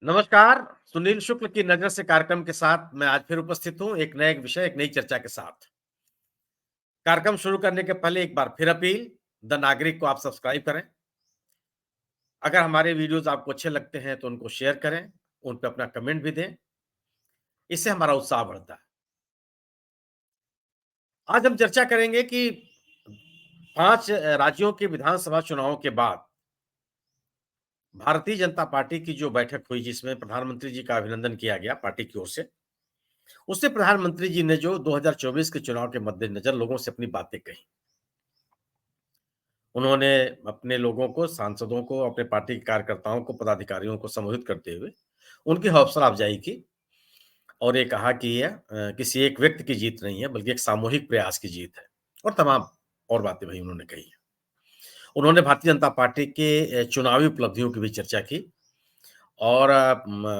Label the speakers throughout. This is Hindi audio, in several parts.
Speaker 1: नमस्कार, सुनील शुक्ल की नज़र से कार्यक्रम के साथ मैं आज फिर उपस्थित हूँ, एक नए विषय, एक नई चर्चा के साथ। कार्यक्रम शुरू करने के पहले एक बार फिर अपील, द नागरिक को आप सब्सक्राइब करें। अगर हमारे वीडियोज़ आपको अच्छे लगते हैं तो उनको शेयर करें, उन पे अपना कमेंट भी दें, इससे हमारा उत्साह बढ़ता है। आज हम चर्चा करेंगे कि 5 राज्यों के विधानसभा चुनावों के बाद भारतीय जनता पार्टी की जो बैठक हुई जिसमें प्रधानमंत्री जी का अभिनंदन किया गया पार्टी की ओर से, उससे प्रधानमंत्री जी ने जो 2024 के चुनाव के मद्देनज़र लोगों से अपनी बातें कही। उन्होंने अपने लोगों को, सांसदों को, अपने पार्टी के कार्यकर्ताओं को, पदाधिकारियों को संबोधित करते हुए उनकी हौसला अफ़ज़ाई की और ये कहा कि यह किसी एक व्यक्ति की जीत नहीं है, बल्कि एक सामूहिक प्रयास की जीत है और तमाम और बातें भी उन्होंने कही हैं। उन्होंने भारतीय जनता पार्टी के चुनावी उपलब्धियों की भी चर्चा की और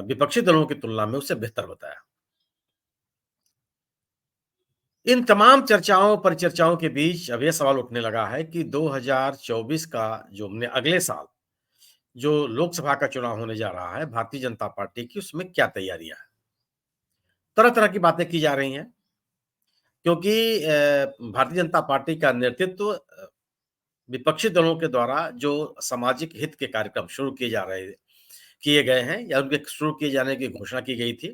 Speaker 1: विपक्षी दलों की तुलना में उसे बेहतर बताया। इन तमाम चर्चाओं, परिचर्चाओं के बीच अब ये सवाल उठने लगा है कि 2024 का जो हमने अगले साल जो लोकसभा का चुनाव होने जा रहा है, भारतीय जनता पार्टी की उसमें क्या तैयारियाँ हैं? तरह-तरह की बातें की जा रही हैं क्योंकि भारतीय जनता पार्टी का नेतृत्व विपक्षी दलों के द्वारा जो सामाजिक हित के कार्यक्रम शुरू किए गए हैं या उनके शुरू किए जाने की घोषणा की गई थी,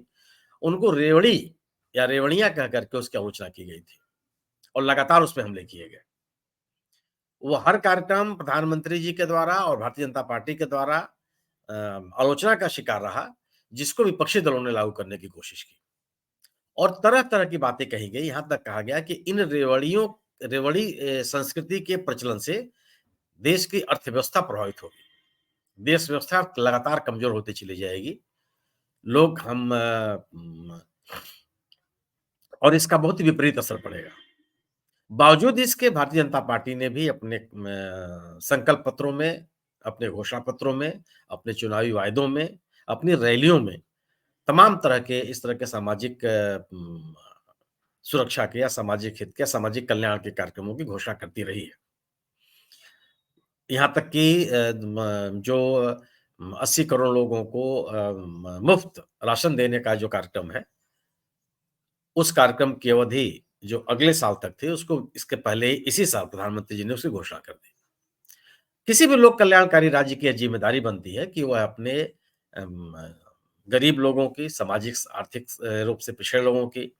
Speaker 1: उनको रेवड़ी या रेवड़ियाँ कह कर के उसकी आलोचना की गई थी और लगातार उसपे हमले किए गए। वो हर कार्यक्रम प्रधानमंत्री जी के द्वारा और भारतीय जनता पार्टी के द्वारा आलोचना का शिकार रहा, जिसको विपक्षी दलों ने लागू करने की कोशिश की और तरह-तरह की बातें कही गई, यहाँ तक कहा गया कि इन रेवड़ी संस्कृति के प्रचलन से देश की अर्थव्यवस्था प्रभावित होगी। देश व्यवस्था लगातार कमज़ोर होती चली जाएगी। लोग हम और इसका बहुत ही विपरीत असर पड़ेगा। बावजूद इसके भारतीय जनता पार्टी ने भी अपने संकल्प पत्रों में, अपने घोषणा पत्रों में, अपने चुनावी वायदों में, अपनी रैलियों में तमाम तरह के इस तरह के सामाजिक सुरक्षा के या सामाजिक हित के, सामाजिक कल्याण के कार्यक्रमों की घोषणा करती रही है। यहाँ तक कि म जो 80 करोड़ लोगों को मुफ्त राशन देने का जो कार्यक्रम है, उस कार्यक्रम की अवधि जो अगले साल तक थी, उसको इसके पहले ही इसी साल प्रधानमंत्री जी ने उसकी घोषणा कर दी। किसी भी लोक कल्याणकारी राज्य की यह ज़िम्मेदारी बनती है कि वह अपने अम, गरीब लोगों की, सामाजिक आर्थिक रूप से पिछड़े लोगों की,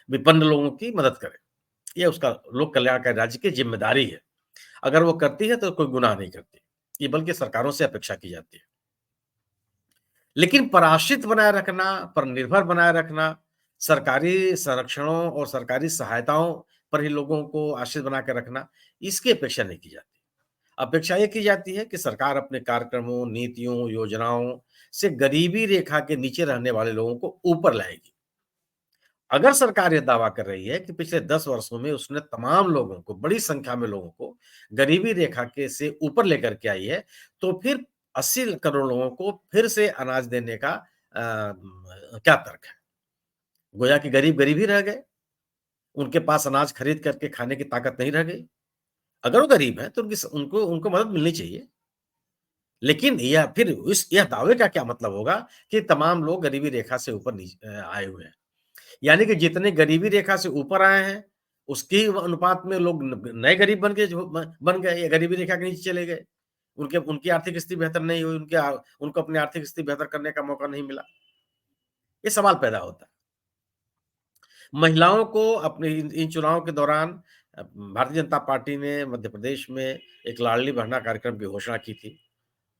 Speaker 1: विपन्न लोगों की मदद करे। ये उसका लोक कल्याणकारी राज्य की ज़िम्मेदारी है। अगर वो करती है तो कोई गुनाह नहीं करती। ये बल्कि सरकारों से अपेक्षा की जाती है। लेकिन पराश्रित बनाए रखना, पर निर्भर बनाए रखना, सरकारी संरक्षणों और सरकारी सहायताओं पर ही लोगों को आश्रित बना के रखना, इसकी अपेक्षा नहीं की जाती। अपेक्षा ये की जाती है कि सरकार अपने कार्यक्रमों, नीतियों, योजनाओं से गरीबी रेखा के नीचे रहने वाले लोगों को ऊपर लाएगी। अगर सरकार ये दावा कर रही है कि पिछले 10 वर्षों में उसने तमाम लोगों को, बड़ी संख्या में लोगों को गरीबी रेखा के से ऊपर लेकर के आई है, तो फिर 80 करोड़ लोगों को फिर से अनाज देने का क्या तर्क है? गोया कि गरीब गरीब ही रह गए, उनके पास अनाज खरीद करके खाने की ताकत नहीं रह गई। अगर वो गरीब हैं, तो उनको उनको मदद मिलनी चाहिए। लेकिन या फिर इस यह दावे का क्या मतलब होगा कि तमाम लोग गरीबी रेखा से ऊपर आए हुए हैं। यानी कि जितने गरीबी रेखा से ऊपर आए हैं, उसके अनुपात में लोग नए गरीब बन गए या गरीबी रेखा के नीचे चले गए। उनके उनकी आर्थिक स्थिति बेहतर नहीं हुई, उनको अपनी आर्थिक स्थिति बेहतर करने का मौका नहीं मिला। ये सवाल पैदा होता है। महिलाओं को अपने इन इन चुनावों के दौरान भारतीय जनता पार्टी ने मध्य प्रदेश में एक लाडली बहना कार्यक्रम की घोषणा की थी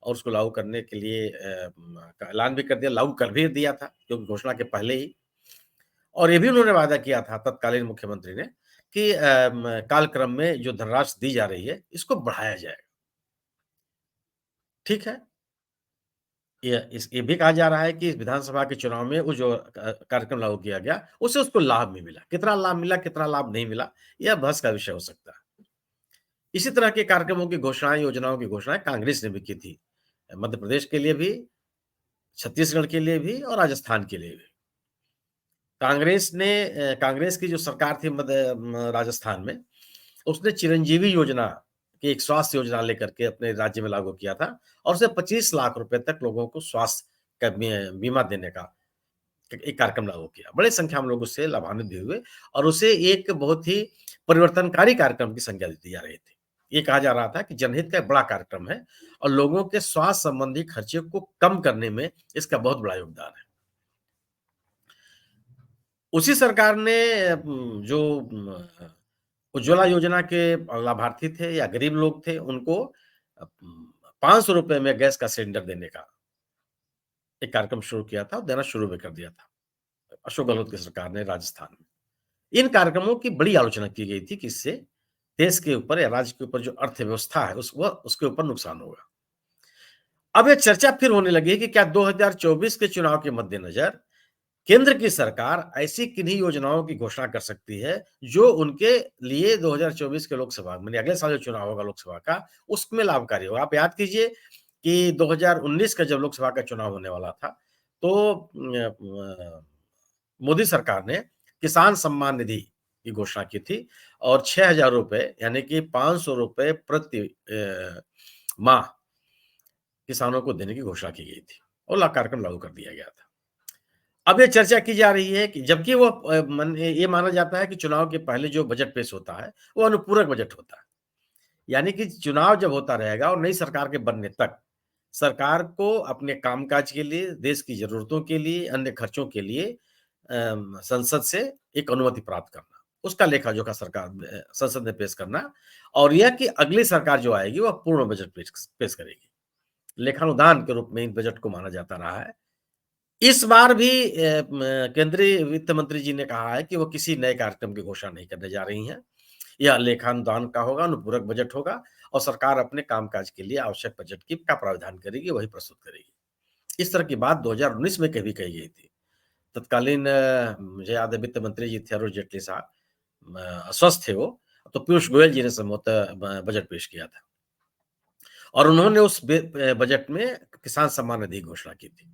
Speaker 1: और उसको लागू करने के लिए का ऐलान भी कर दिया, लागू कर भी दिया था, क्योंकि घोषणा के पहले ही। और ये भी उन्होंने वादा किया था तत्कालीन मुख्यमंत्री ने कि कालक्रम में जो धनराशि दी जा रही है, इसको बढ़ाया जाएगा। ठीक है, ये भी कहा जा रहा है कि इस विधानसभा के चुनाव में वो जो कार्यक्रम लागू किया गया, उससे उसको लाभ भी मिला। कितना लाभ मिला, कितना लाभ नहीं मिला, यह बहस का विषय हो सकता है। इसी तरह के कार्यक्रमों की घोषणाएँ, योजनाओं की घोषणाएँ कांग्रेस ने भी की थी। मध्य प्रदेश के लिए भी, छत्तीसगढ़ के लिए भी और राजस्थान के लिए भी। कांग्रेस की जो सरकार थी राजस्थान में, उसने चिरंजीवी योजना की एक स्वास्थ्य योजना लेकर के अपने राज्य में लागू किया था और उससे 25 लाख रुपए तक लोगों को स्वास्थ्य का बीमा देने का एक कार्यक्रम लागू किया। बड़ी संख्या में लोग उससे लाभान्वित भी हुए और उसे एक बहुत ही परिवर्तनकारी कार्यक्रम की संज्ञा दी जा रही थी। ये कहा जा रहा था कि जनहित का एक बड़ा कार्यक्रम है और लोगों के स्वास्थ्य संबंधी खर्चे को कम करने में इसका बहुत बड़ा योगदान है। उसी सरकार ने जो उज्ज्वला योजना के लाभार्थी थे या गरीब लोग थे, उनको ₹500 में गैस का सिलेंडर देने का एक कार्यक्रम शुरू किया था और देना शुरू भी कर दिया था। अशोक गहलोत की सरकार ने राजस्थान में। इन कार्यक्रमों की बड़ी आलोचना की गई थी कि इससे देश के ऊपर या राज्य के ऊपर जो अर्थव्यवस्था है उसके ऊपर नुकसान होगा। अब ये चर्चा फिर होने लगी है कि क्या 2024 के चुनाव के मद्देनजर केंद्र की सरकार ऐसी किन्हीं योजनाओं की घोषणा कर सकती है जो उनके लिए 2024 के लोकसभा माने अगले साल जो चुनाव होगा लोकसभा का उसमें लाभकारी होगा। आप याद कीजिए कि 2019 का जब लोकसभा का चुनाव होने वाला था तो मोदी सरकार ने किसान सम्मान निधि की घोषणा की थी और ₹6000 यानी कि ₹500 प्रति माह किसानों को देने की घोषणा की गई थी और कार्यक्रम लागू कर दिया गया था। अब ये चर्चा की जा रही है कि जबकि वो ये माना जाता है कि चुनाव के पहले जो बजट पेश होता है, वो अनुपूरक बजट होता है। यानी कि चुनाव जब होता रहेगा और नई सरकार के बनने तक, सरकार को अपने कामकाज के लिए, देश की ज़रूरतों के लिए, अन्य खर्चों के लिए संसद से एक अनुमति प्राप्त करना। उसका लेखा-जोखा संसद में पेश करना और यह कि अगली सरकार जो आएगी, वह पूर्ण बजट पेश करेगी। लेखानुदान के रूप में इन बजट को माना जाता रहा है। इस बार भी केंद्रीय वित्त मंत्री जी ने कहा है कि वो किसी नए कार्यक्रम की घोषणा नहीं करने जा रही हैं। यह लेखानुदान का होगा, अनुपूरक बजट होगा और सरकार अपने कामकाज के लिए आवश्यक बजट की का प्रावधान करेगी, वही प्रस्तुत करेगी। इस तरह की बात 2019 में कभी कही गई थी। तत्कालीन मुझे याद है वित्त मंत्री जी थे अरुण जेटली साहब अस्वस्थ थे वो, तो पीयूष गोयल जी ने संभवतः बजट पेश किया था और उन्होंने उस बजट में किसान सम्मान निधि की घोषणा की थी।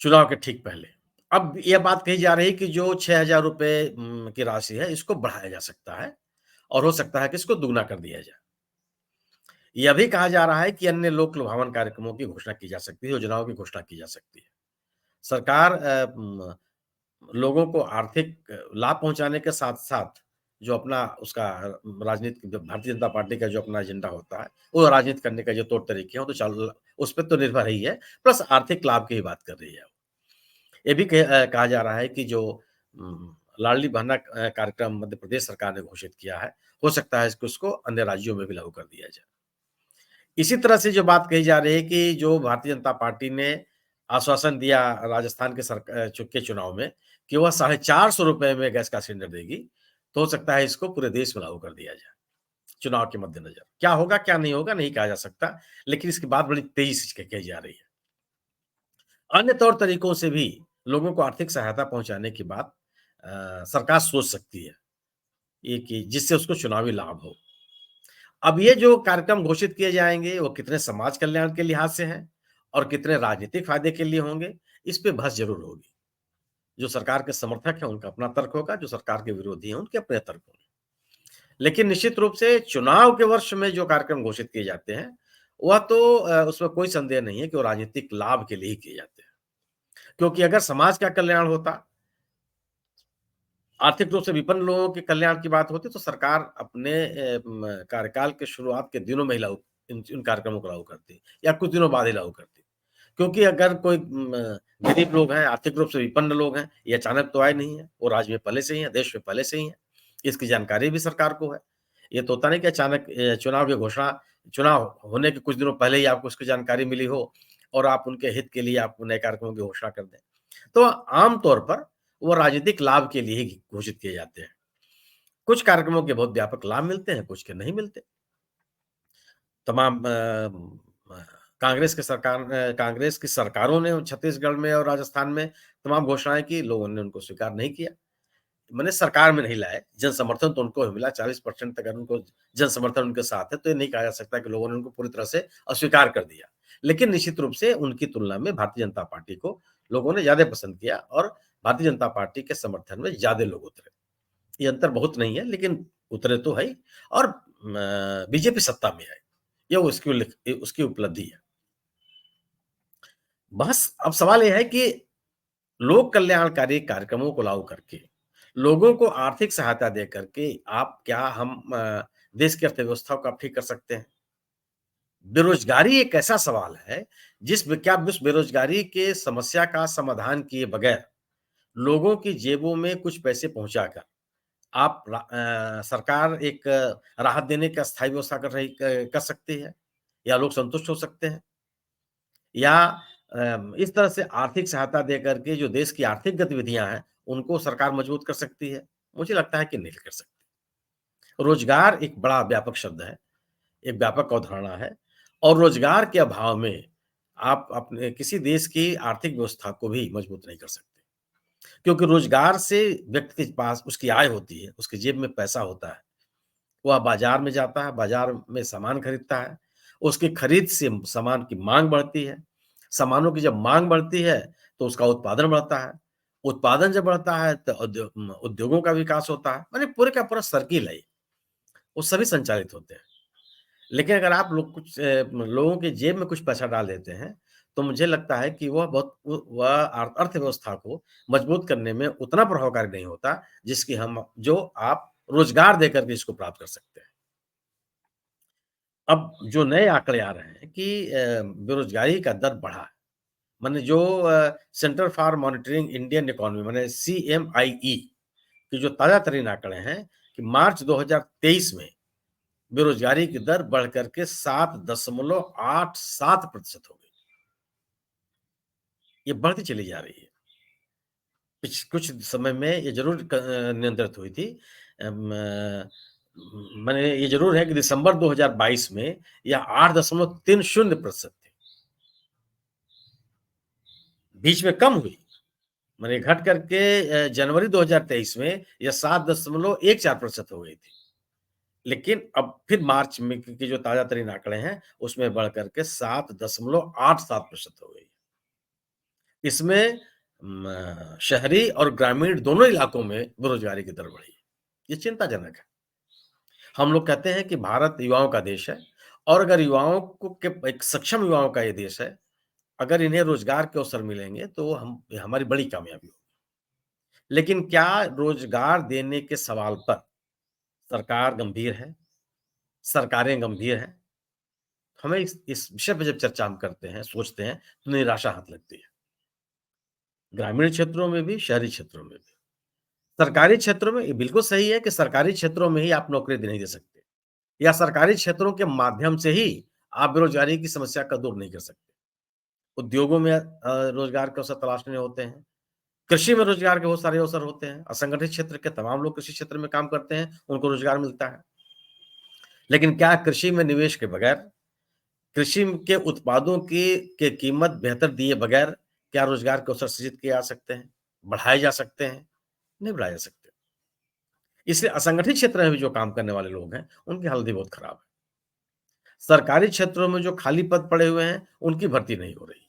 Speaker 1: चुनाव के ठीक पहले। अब ये बात कही जा रही है कि जो ₹6000 की राशि है, इसको बढ़ाया जा सकता है और हो सकता है कि इसको दुगना कर दिया जाए। यह भी कहा जा रहा है कि अन्य लोक लुभावन कार्यक्रमों की घोषणा की जा सकती है, योजनाओं की घोषणा की जा सकती है। सरकार लोगों को आर्थिक लाभ पहुँचाने के साथ-साथ जो अपना उसका राजनीति भारतीय जनता पार्टी का जो अपना एजेंडा होता है, वो राजनीति करने का जो तौर-तरीके हैं, वो तो उस पे तो निर्भर ही है, प्लस आर्थिक लाभ की ही बात कर रही है। ये भी कहा जा रहा है कि जो लाडली बहना कार्यक्रम मध्य प्रदेश सरकार ने घोषित किया है, हो सकता है कि उसको अन्य राज्यों में भी लागू कर दिया जाए। इसी तरह से जो बात कही जा रही है कि जो भारतीय जनता पार्टी ने आश्वासन दिया राजस्थान के चुनाव में कि वह ₹450 में गैस का सिलेंडर देगी, तो हो सकता है इसको पूरे देश में लागू कर दिया जाए, चुनाव के मद्देनज़र। क्या होगा, क्या नहीं होगा, नहीं कहा जा सकता, लेकिन इसकी बात बड़ी तेज़ी से कही जा रही है। अन्य तौर तरीकों से भी लोगों को आर्थिक सहायता पहुँचाने की बात सरकार सोच सकती है, ये कि जिससे उसको चुनावी लाभ हो। अब ये जो कार्यक्रम घोषित किए जाएँगे, वो कितने समाज कल्याण के लिहाज से हैं और कितने राजनीतिक फ़ायदे के लिए होंगे, इस पे बहस ज़रूर होगी। जो सरकार के समर्थक हैं, उनका अपना तर्क होगा, जो सरकार के विरोधी हैं, उनके अपने तर्क होंगे। लेकिन निश्चित रूप से चुनाव के वर्ष में जो कार्यक्रम घोषित किए जाते हैं, वह तो उसमें कोई संदेह नहीं है कि वो राजनीतिक लाभ के लिए ही किए जाते हैं। क्योंकि अगर समाज का कल्याण होता, आर्थिक रूप से विपन्न लोगों के कल्याण की बात होती तो सरकार अपने कार्यकाल के शुरुआत के दिनों में ही लागू इन कार्यक्रमों को लागू करती या कुछ दिनों बाद ही लागू करती। क्योंकि अगर कोई गरीब लोग हैं, आर्थिक रूप से विपन्न लोग हैं, ये अचानक तो आए नहीं हैं, वो राज्य में पहले से ही हैं, देश में पहले से ही हैं। इसकी जानकारी भी सरकार को है। ये तो होता नहीं कि अचानक चुनाव होने के कुछ दिनों पहले ही आपको उसकी जानकारी मिली हो और आप उनके हित के लिए आप नए कार्यक्रमों की घोषणा कर दें। तो आम तौर पर वो राजनीतिक लाभ के लिए ही घोषित किए जाते हैं। कुछ कार्यक्रमों के बहुत व्यापक लाभ मिलते हैं, कुछ के नहीं मिलते। तमाम कांग्रेस की सरकारों ने छत्तीसगढ़ में और राजस्थान में तमाम घोषणाएँ की, लोगों ने उनको स्वीकार नहीं किया। माने सरकार में नहीं लाए, जन समर्थन तो उनको मिला 40% तक अगर उनको जन समर्थन उनके साथ है, तो ये नहीं कहा जा सकता कि लोगों ने उनको पूरी तरह से अस्वीकार कर दिया। लेकिन निश्चित रूप से उनकी तुलना में भारतीय जनता पार्टी को लोगों ने ज़्यादा पसंद किया और भारतीय जनता पार्टी के समर्थन में ज़्यादा लोग उतरे। ये अंतर बहुत नहीं है, लेकिन उतरे तो है ही और बीजेपी सत्ता में आई। ये उसकी उपलब्धि है। बस अब सवाल ये है कि लोक कल्याणकारी कार्यक्रमों को लागू करके, लोगों को आर्थिक सहायता दे करके आप क्या हम देश की अर्थव्यवस्था को आप ठीक कर सकते हैं? बेरोज़गारी एक ऐसा सवाल है, क्या उस बेरोज़गारी के समस्या का समाधान किए बगैर, लोगों की जेबों में कुछ पैसे पहुँचाकर सरकार एक राहत देने का स्थायी व्यवस्था कर सकती है? या लोग संतुष्ट हो सकते हैं? या इस तरह से आर्थिक सहायता दे करके जो देश की आर्थिक गतिविधियाँ हैं, उनको सरकार मजबूत कर सकती है? मुझे लगता है कि नहीं कर सकती। रोज़गार एक बड़ा व्यापक शब्द है, एक व्यापक अवधारणा है और रोज़गार के अभाव में आप अपने किसी देश की आर्थिक व्यवस्था को भी मजबूत नहीं कर सकते। क्योंकि रोज़गार से व्यक्ति के पास उसकी आय होती है, उसकी जेब में पैसा होता है। वह बाज़ार में जाता है, बाज़ार में सामान खरीदता है, उसकी खरीद से सामान की माँग बढ़ती है। सामानों की जब माँग बढ़ती है, तो उसका उत्पादन बढ़ता है। उत्पादन जब बढ़ता है, तो उद्योगों का विकास होता है। माने पूरे का पूरा सर्किल है ये, वो सभी संचालित होते हैं। लेकिन अगर आप लोगों की जेब में कुछ पैसा डाल देते हैं, तो मुझे लगता है कि वह अर्थव्यवस्था को मजबूत करने में उतना प्रभावकारी नहीं होता, जो आप रोज़गार देकर के इसको प्राप्त कर सकते हैं। अब जो नए आंकड़े आ रहे हैं कि बेरोज़गारी का दर बढ़ा है। माने जो centre for monitoring Indian economy माने सीएमआईई के जो ताज़ा-तरीन आंकड़े हैं कि मार्च 2023 में बेरोज़गारी की दर बढ़ कर के 7.87% हो गई। ये बढ़ती चली जा रही है। कुछ समय में ये ज़रूर नियंत्रित हुई थी। माने ये ज़रूर है कि दिसंबर 2022 में यह 8.30% थी। बीच में कम हुई, माने घट करके जनवरी 2023 में यह 7.14% हो गई थी। लेकिन अब फिर मार्च में के जो ताज़ा-तरीन आंकड़े हैं, उसमें बढ़ कर के 7.87% हो गई। इसमें शहरी और ग्रामीण दोनों इलाकों में बेरोज़गारी की दर बढ़ी है। ये चिंताजनक है। हम लोग कहते हैं कि भारत युवाओं का देश है और अगर युवाओं को के एक सक्षम युवाओं का ये देश है, अगर इन्हें रोज़गार के अवसर मिलेंगे तो हम हमारी बड़ी कामयाबी होगी। लेकिन क्या रोज़गार देने के सवाल पर सरकार गंभीर है? सरकारें गंभीर हैं? हमें इस विषय पे जब चर्चा हम करते हैं, सोचते हैं, तो निराशा हाथ लगती है। ग्रामीण क्षेत्रों में भी, शहरी क्षेत्रों में भी। सरकारी क्षेत्रों में ये बिल्कुल सही है कि सरकारी क्षेत्रों में ही आप नौकरी नहीं दे सकते या सरकारी क्षेत्रों के माध्यम से ही आप बेरोज़गारी की समस्या का दूर नहीं कर सकते। उद्योगों में रोज़गार के अवसर तलाशने होते हैं। कृषि में रोज़गार के बहुत सारे अवसर होते हैं। असंगठित क्षेत्र के तमाम लोग कृषि क्षेत्र में काम करते हैं, उनको रोज़गार मिलता है। लेकिन क्या कृषि में निवेश के बगैर, कृषि के उत्पादों की कीमत बेहतर दिए बगैर क्या रोज़गार के अवसर सृजित किए जा सकते हैं? बढ़ाए जा सकते हैं? नहीं बढ़ाए जा सकते। इसलिए असंगठित क्षेत्र में भी जो काम करने वाले लोग हैं, उनकी हालत भी बहुत खराब है। सरकारी क्षेत्रों में जो खाली पद पड़े हुए हैं, उनकी भर्ती नहीं हो रही।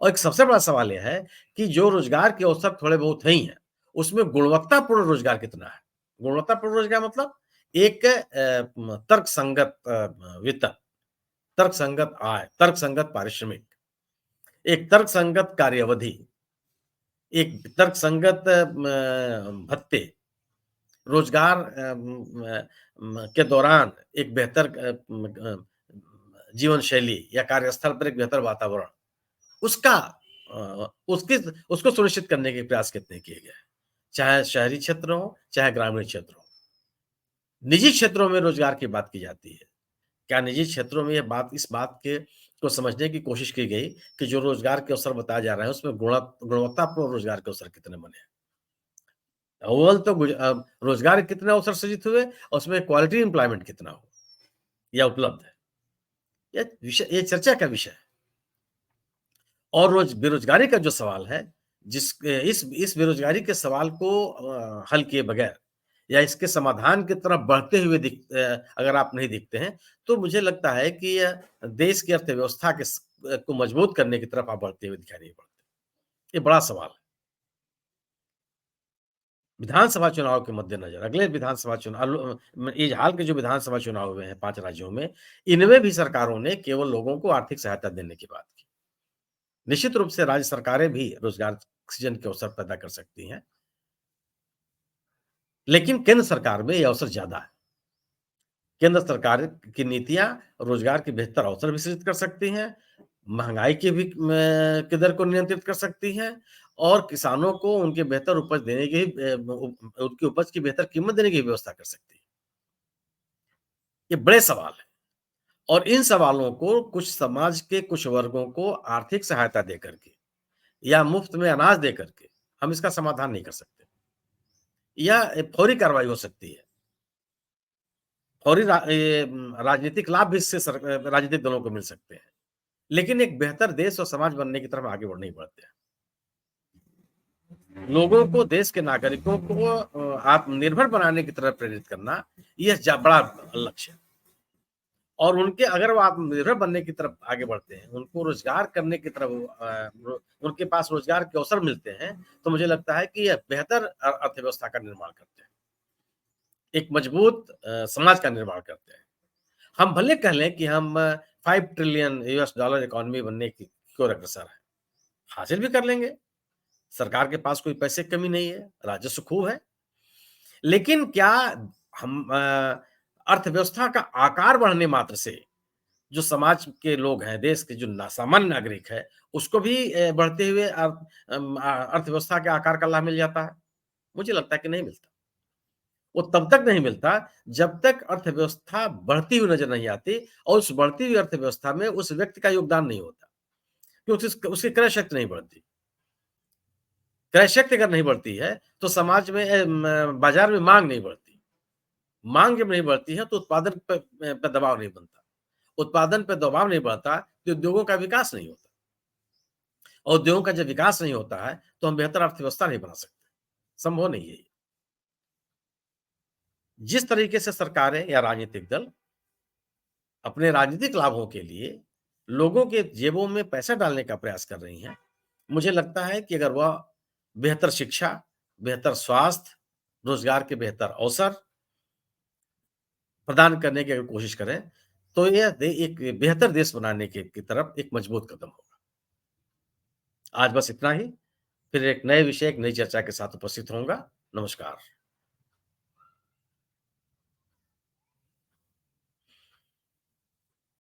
Speaker 1: और एक सबसे बड़ा सवाल ये है कि जो रोज़गार के अवसर थोड़े बहुत हैं ही हैं, उसमें गुणवत्तापूर्ण रोज़गार कितना है? गुणवत्तापूर्ण रोज़गार मतलब एक तर्कसंगत वेतन, तर्कसंगत आय, तर्कसंगत पारिश्रमिक, एक तर्कसंगत कार्यावधि, एक तर्कसंगत भत्ते, रोज़गार के दौरान एक बेहतर जीवन शैली या कार्यस्थल पर एक बेहतर वातावरण, उसका उसकी उसको सुनिश्चित करने के प्रयास कितने किए गए हैं। चाहे शहरी क्षेत्र हो, चाहे ग्रामीण क्षेत्र हो। निजी क्षेत्रों में रोज़गार की बात की जाती है। क्या निजी क्षेत्रों में इस बात के को समझने की कोशिश की गई कि जो रोज़गार के अवसर बताए जा रहे हैं, उसमें गुणवत्तापूर्ण रोज़गार के अवसर कितने बने हैं? अव्वल तो रोज़गार के कितने अवसर सृजित हुए और उसमें क्वालिटी एम्प्लॉयमेंट कितना हो या उपलब्ध है? ये चर्चा का विषय है। और बेरोज़गारी का जो सवाल है, इस बेरोज़गारी के सवाल को हल किए बगैर या इसके समाधान की तरफ बढ़ते हुए अगर आप नहीं दिखते हैं, तो मुझे लगता है कि देश की अर्थव्यवस्था को मजबूत करने की तरफ आप बढ़ते हुए दिखाई नहीं पड़ते। ये बड़ा सवाल है। विधानसभा चुनाव के मद्देनज़र अगले विधानसभा चुनाव ये हाल के जो विधानसभा चुनाव हुए हैं 5 राज्यों में, इनमें भी सरकारों ने केवल लोगों को आर्थिक सहायता देने की बात की। निश्चित रूप से राज्य सरकारें भी रोज़गार सृजन के अवसर पैदा कर सकती हैं, लेकिन केंद्र सरकार में ये अवसर ज़्यादा है। केंद्र सरकार की नीतियाँ रोज़गार के बेहतर अवसर भी सृजित कर सकती हैं, महँगाई की भी की दर को नियंत्रित कर सकती हैं और किसानों को उनके बेहतर उपज देने की उनकी उपज की बेहतर कीमत देने की व्यवस्था कर सकती है। ये बड़े सवाल हैं और इन सवालों को कुछ समाज के कुछ वर्गों को आर्थिक सहायता देकर के या मुफ्त में अनाज देकर के हम इसका समाधान नहीं कर सकते। या फौरी कार्रवाई हो सकती है। राजनीतिक लाभ भी इससे राजनीतिक दलों को मिल सकते हैं। लेकिन एक बेहतर देश और समाज बनने की तरफ आगे बढ़ नहीं बढ़ते हैं। लोगों को, देश के नागरिकों को आत्मनिर्भर बनाने की तरफ प्रेरित करना, ये बड़ा लक्ष्य है। और उनके अगर वो आत्मनिर्भर बनने की तरफ आगे बढ़ते हैं, उनको रोज़गार करने की तरफ उनके पास रोज़गार के अवसर मिलते हैं, तो मुझे लगता है कि ये बेहतर अर्थव्यवस्था का निर्माण करते हैं। एक मजबूत समाज का निर्माण करते हैं। हम भले कह लें कि हम 5 ट्रिलियन यूएस डॉलर इकॉनमी बनने की ओर अग्रसर हैं। हासिल भी कर लेंगे। सरकार के पास कोई पैसे की कमी नहीं है, राजस्व खूब है। लेकिन क्या हम अर्थव्यवस्था का आकार बढ़ने मात्र से जो समाज के लोग हैं, देश के जो सामान्य नागरिक है, उसको भी बढ़ते हुए अर्थव्यवस्था के आकार का लाभ मिल जाता है? मुझे लगता है कि नहीं मिलता। वो तब तक नहीं मिलता जब तक अर्थव्यवस्था बढ़ती हुई नज़र नहीं आती और उस बढ़ती हुई अर्थव्यवस्था में उस व्यक्ति का योगदान नहीं होता, क्योंकि उसकी क्रय शक्ति नहीं बढ़ती। क्रय शक्ति अगर नहीं बढ़ती है, तो समाज में बाज़ार में माँग नहीं बढ़ती। माँग जब नहीं बढ़ती है, तो उत्पादन पे दबाव नहीं बनता। उत्पादन पे दबाव नहीं बढ़ता, तो उद्योगों का विकास नहीं होता और उद्योगों का जब विकास नहीं होता है, तो हम बेहतर अर्थव्यवस्था नहीं बना सकते। संभव नहीं है ये। जिस तरीके से सरकारें या राजनीतिक दल अपने राजनीतिक लाभों के लिए लोगों के जेबों में पैसा डालने का प्रयास कर रही हैं, मुझे लगता है कि अगर वह बेहतर शिक्षा, बेहतर स्वास्थ्य, रोज़गार के बेहतर अवसर प्रदान करने की अगर कोशिश करें, तो यह एक बेहतर देश बनाने की तरफ एक मजबूत कदम होगा। आज बस इतना ही, फिर एक नए विषय, एक नई चर्चा के साथ उपस्थित होऊँगा। नमस्कार।